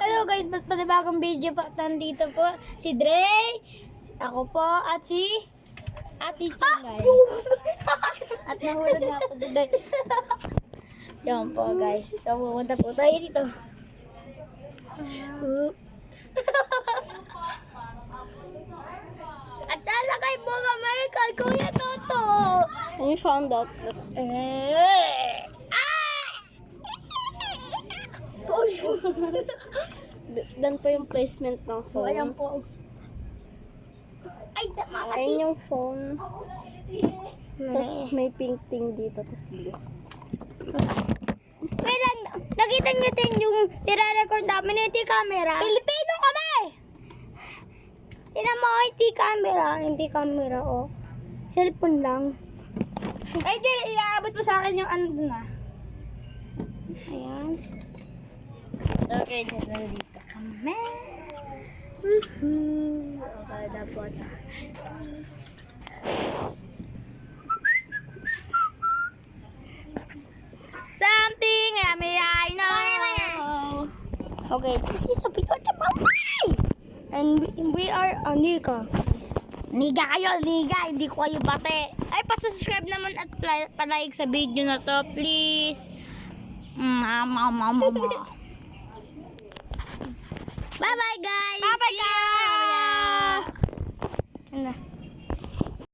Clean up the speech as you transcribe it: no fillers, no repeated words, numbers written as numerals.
Hello guys, ba't panibagong video pa? Nandito po si Dre, ako po, at si Ate Chingay. At nahulog na ako today. Yan po guys. So, pumunta po tayo dito. At sana kay Boga Michael, Kuya Toto. And you found out. Dan po yung placement ng So, phone. ayan po. Ay, tama. Ayan yung phone. Tapos may pink thing dito. Tapos blue. Wait lang, nakita niyo din yung nire-record namin, hindi camera. Pilipino kami! Tingnan mo, hindi camera, oh. Cellphone lang. Ay, Jer, iaabot mo sa akin yung ano dun, ah. Ayan. So, okay, Jer, nandito kami. Okay, dapat. Something yummy I know. Okay, this is a big Mamay! And we are Niga. Niga kayo, Niga. Hindi ko kayo bate. Ay, pa-subscribe naman at pa-like sa video na to, please. Bye-bye, guys. Bye-bye, guys. See ya.